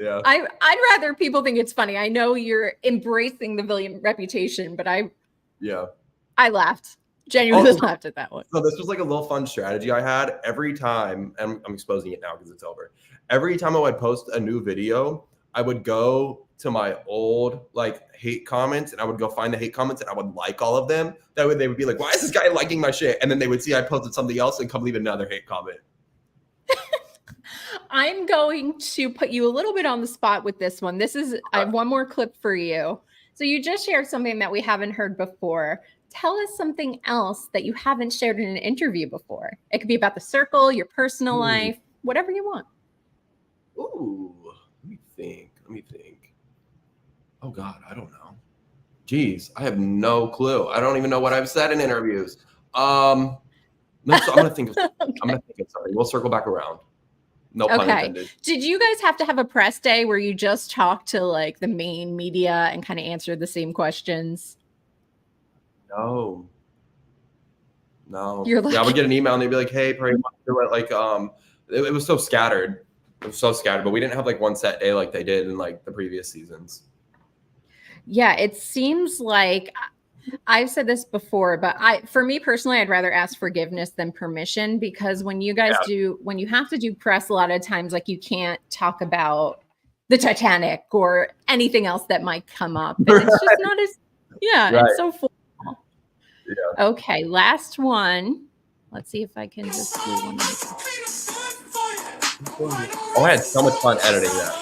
Yeah. I'd rather people think it's funny. I know you're embracing the villain reputation, but I laughed. Genuinely laughed at that one. So this was like a little fun strategy I had every time, and I'm exposing it now because it's over. Every time I would post a new video, I would go to my old like hate comments and I would go find the hate comments and I would like all of them. That way they would be like, why is this guy liking my shit? And then they would see I posted something else and come leave another hate comment. I'm going to put you a little bit on the spot with this one. I have one more clip for you. So you just shared something that we haven't heard before. Tell us something else that you haven't shared in an interview before. It could be about the circle, your personal life, whatever you want. Ooh, let me think. Oh God, I don't know. Jeez, I have no clue. I don't even know what I've said in interviews. I'm gonna think of sorry. We'll circle back around. No pun intended. Did you guys have to have a press day where you just talked to like the main media and kind of answered the same questions? No. You're like, I would get an email and they'd be like, hey, Perry, like it was so scattered. It was so scattered, but we didn't have like one set day like they did in like the previous seasons. Yeah, it seems like I've said this before, but for me personally, I'd rather ask forgiveness than permission, because when you guys when you have to do press, a lot of times, like you can't talk about the Titanic or anything else that might come up. And it's just not as, it's so full. Yeah. Okay, last one. Let's see if I can just do one. Oh, I had so much fun editing that.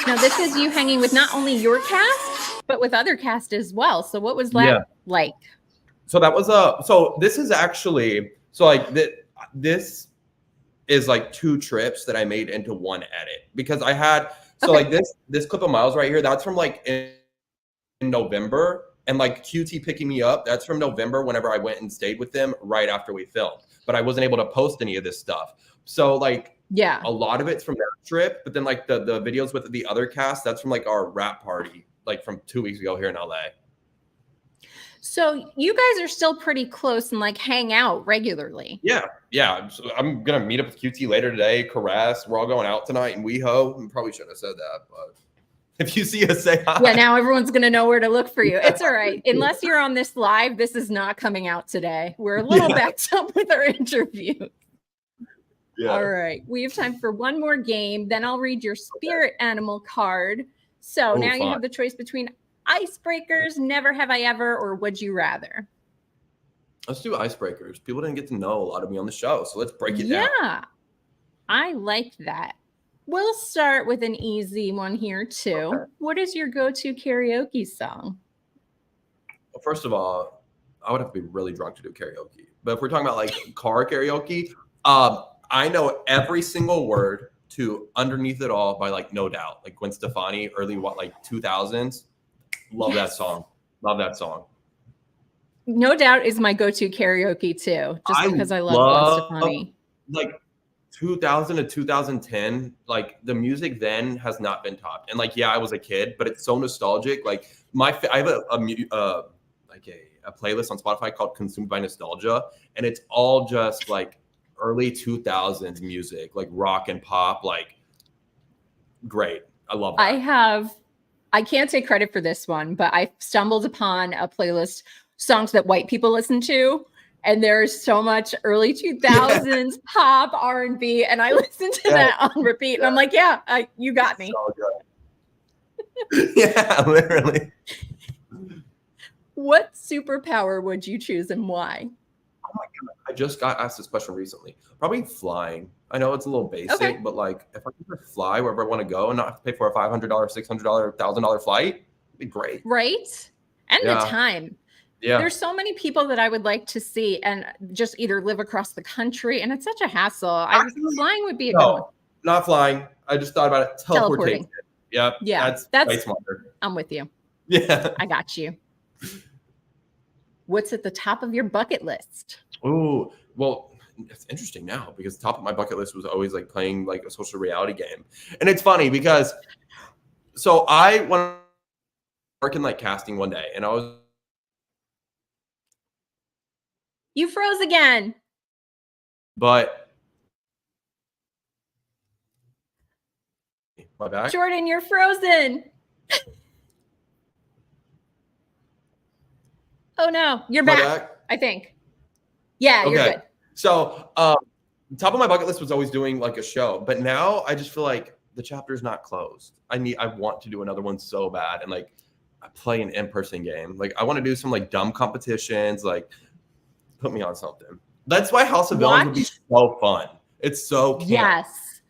Now, this is you hanging with not only your cast, but with other cast as well. So what was that like? So that was so this is actually, so like this is like 2 trips that I made into one edit, because I had, so like this clip of Miles right here, that's from like in November, and like QT picking me up, that's from November, whenever I went and stayed with them right after we filmed, but I wasn't able to post any of this stuff. So like, a lot of it's from that trip, but then like the videos with the other cast, that's from like our rap party, like from 2 weeks ago here in LA. So you guys are still pretty close and like hang out regularly. Yeah. So I'm gonna meet up with QT later today. Caress. We're all going out tonight in WeHo. Probably shouldn't have said that, but if you see us, say hi. Yeah, now everyone's gonna know where to look for you. It's all right. Unless you're on this live, this is not coming out today. We're a little backed up with our interview. Yeah. All right. We have time for one more game. Then I'll read your spirit animal card. So now you have the choice between icebreakers, never have I ever, or would you rather? Let's do icebreakers. People didn't get to know a lot of me on the show, so let's break it down. Yeah, I like that. We'll start with an easy one here too. Okay. What is your go-to karaoke song? Well, first of all, I would have to be really drunk to do karaoke. But if we're talking about like car karaoke, I know every single word to Underneath It All by like No Doubt, like Gwen Stefani, early 2000s. Love that song. Love that song. No Doubt is my go-to karaoke too, just because I love Gwen Stefani. Like 2000 to 2010, like the music then has not been topped. And like, yeah, I was a kid, but it's so nostalgic. Like I have a playlist on Spotify called Consumed by Nostalgia, and it's all just like early 2000s music, like rock and pop, like great. I love that. I can't take credit for this one, but I stumbled upon a playlist, songs that white people listen to. And there's so much early 2000s pop, R&B, and I listened to that on repeat. And I'm like, you got me. So good. Yeah, literally. What superpower would you choose and why? Oh my God. I just got asked this question recently. Probably flying. I know it's a little basic, but like if I could just fly wherever I want to go and not have to pay for a $500, $600, $1,000 flight, it'd be great. Right? And the time. Yeah. There's so many people that I would like to see and just either live across the country. And it's such a hassle. Flying would be a good one. Not flying. I just thought about it. Teleporting. Yep. Yeah. That's way smarter. I'm with you. Yeah. I got you. What's at the top of your bucket list? Oh, well, it's interesting now because the top of my bucket list was always like playing like a social reality game. And it's funny because so I went to work in like casting one day and I was. You froze again. But my back. Jordan, you're frozen. Oh no, you're back. I think. Yeah, you're good. So top of my bucket list was always doing like a show, but now I just feel like the chapter's not closed. I want to do another one so bad and like I play an in-person game. Like I want to do some like dumb competitions, like put me on something. That's why House of Villains would be so fun. It's so camp. Yes.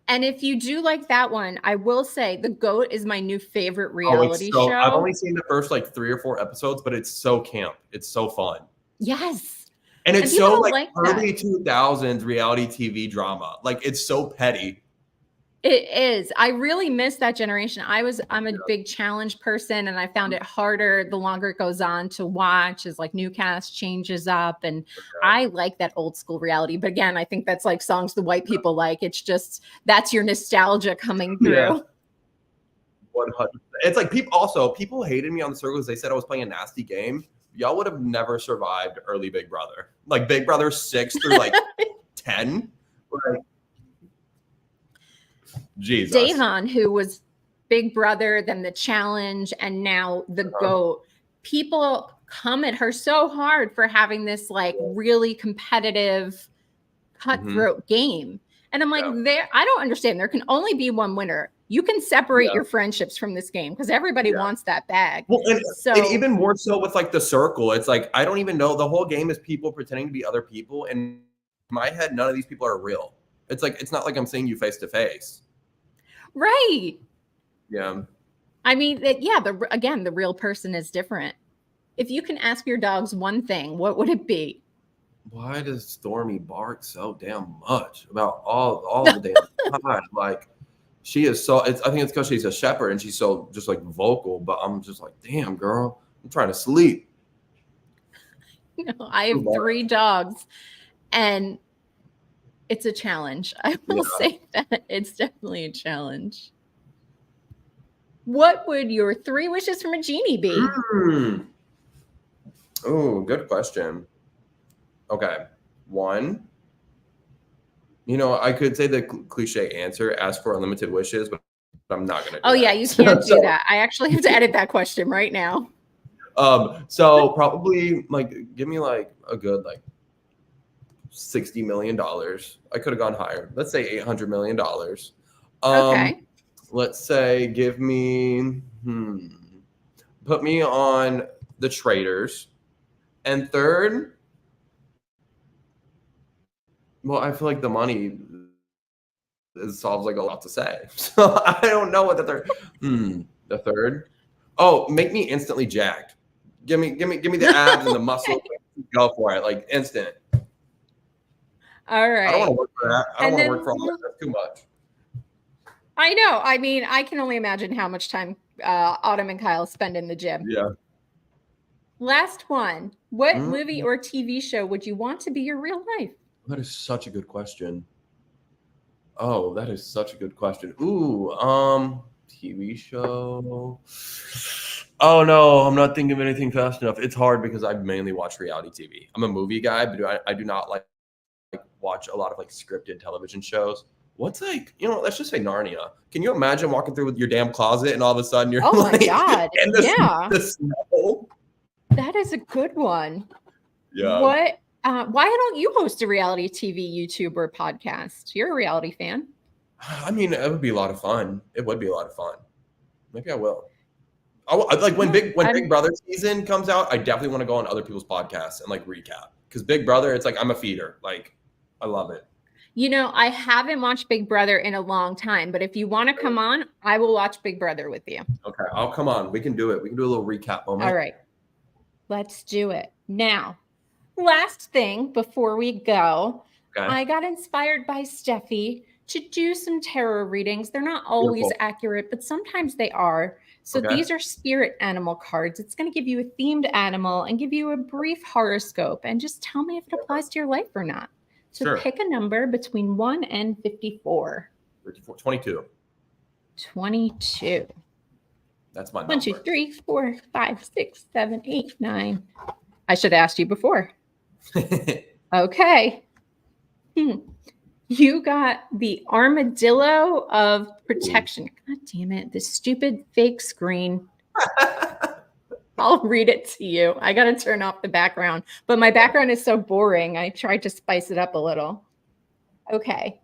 And if you do like that one, I will say The GOAT is my new favorite reality show. I've only seen the first like 3 or 4 episodes, but it's so camp. It's so fun. Yes. And it's so like early 2000s reality TV drama. Like it's so petty. It is. I really miss that generation. I'm a big challenge person and I found it harder the longer it goes on to watch as like new cast changes up. And I like that old school reality. But again, I think that's like songs the white people like. It's just, that's your nostalgia coming through. Yeah. 100%. It's like people hated me on the circles. They said I was playing a nasty game. Y'all would have never survived early Big Brother. Like Big Brother 6 through like 10. Like, Jesus. Davon, who was Big Brother, then the challenge, and now the GOAT. People come at her so hard for having this like really competitive, cutthroat game. And I'm like, I don't understand. There can only be one winner. You can separate your friendships from this game because everybody wants that bag. Well, and even more so with like the circle. It's like, I don't even know. The whole game is people pretending to be other people. And in my head, none of these people are real. It's like, it's not like I'm seeing you face to face. Right. Yeah. I mean, the real person is different. If you can ask your dogs one thing, what would it be? Why does Stormy bark so damn much about all the damn time? Like, she is so. I think it's because she's a shepherd and she's so just like vocal. But I'm just like, damn, girl, I'm trying to sleep. No, I have 3 dogs, and it's a challenge. I will say that it's definitely a challenge. What would your 3 wishes from a genie be? Oh, good question. Okay. One, I could say the cliche answer, ask for unlimited wishes, but I'm not going to do Oh that. yeah, you can't do that. I actually have to edit that question right now. So probably like give me like a good like $60 million. I could have gone higher. Let's say $800 million. Okay. Let's say give me put me on the traders. And third, well, I feel like the money solves like a lot to say. So I don't know what the third. The third. Oh, make me instantly jacked. Give me the abs and the muscle. Go for it, like instant. All right. I don't want to work for that. I don't And want to then- work for all that. That's too much. I know. I mean, I can only imagine how much time Autumn and Kyle spend in the gym. Yeah. Last one. What movie or TV show would you want to be your real life? That is such a good question. Oh, that is such a good question. Ooh, TV show. Oh no, I'm not thinking of anything fast enough. It's hard because I mainly watch reality TV. I'm a movie guy, but I do not like watch a lot of like scripted television shows. What's like, let's just say Narnia. Can you imagine walking through with your damn closet and all of a sudden you're Oh my like, God. in the snow? That is a good one. Yeah. What? Why don't you host a reality TV, YouTube, or podcast? You're a reality fan. I mean, it would be a lot of fun. It would be a lot of fun. Maybe I will. Like when Big Brother season comes out, I definitely want to go on other people's podcasts and like recap. Because Big Brother, it's like I'm a feeder. Like I love it. I haven't watched Big Brother in a long time, but if you want to come on, I will watch Big Brother with you. Okay, I'll come on. We can do it. We can do a little recap moment. All right. Let's do it. Now, last thing before we go, Okay. I got inspired by Steffi to do some tarot readings. They're not always accurate, but sometimes they are. So these are spirit animal cards. It's going to give you a themed animal and give you a brief horoscope and just tell me if it applies to your life or not. So pick a number between 1 and 54. 22. 22. That's my number. 1, 2, 3, 4, 5, 6, 7, 8, 9. I should have asked you before. Okay. You got the armadillo of protection. God damn it. This stupid fake screen. I'll read it to you. I got to turn off the background, but my background is so boring. I tried to spice it up a little. Okay.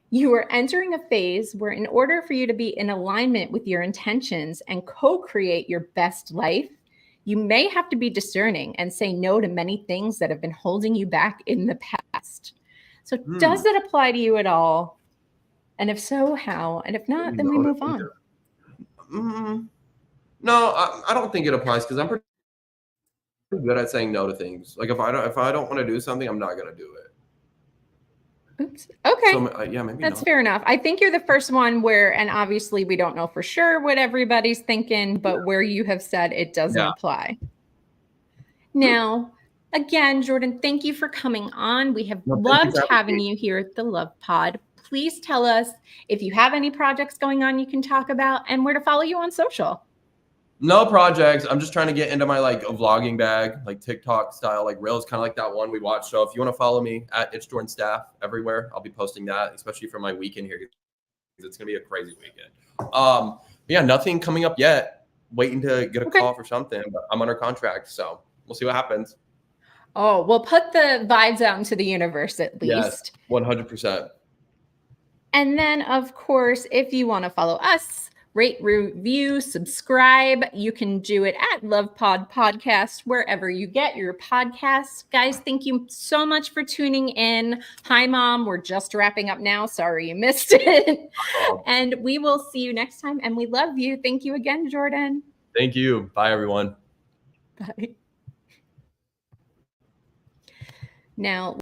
You are entering a phase where in order for you to be in alignment with your intentions and co-create your best life, you may have to be discerning and say no to many things that have been holding you back in the past. So does it apply to you at all? And if so, how? And if not, then we move on. No, I don't think it applies because I'm pretty good at saying no to things. Like if I don't want to do something, I'm not going to do it. Oops. Okay. So, yeah, maybe that's fair enough. I think you're the first one where, and obviously we don't know for sure what everybody's thinking, but where you have said it doesn't apply. Now, again, Jordan, thank you for coming on. We have loved having you here at the Love Pod. Please tell us if you have any projects going on you can talk about and where to follow you on social. No projects. I'm just trying to get into my like vlogging bag, like TikTok style, like Reels, kind of like that one we watched. So if you want to follow me at It's Jordan Staff everywhere, I'll be posting that, especially for my weekend here. It's gonna be a crazy weekend. Yeah, nothing coming up yet. Waiting to get a call for something, but I'm under contract, so we'll see what happens. Oh, we'll put the vibes out into the universe at least. Yes, 100%. And then, of course, if you want to follow us, rate, review, subscribe, you can do it at Love Pod Podcast, wherever you get your podcasts. Guys, thank you so much for tuning in. Hi, Mom. We're just wrapping up now. Sorry you missed it. And we will see you next time. And we love you. Thank you again, Jordan. Thank you. Bye, everyone. Bye. Now,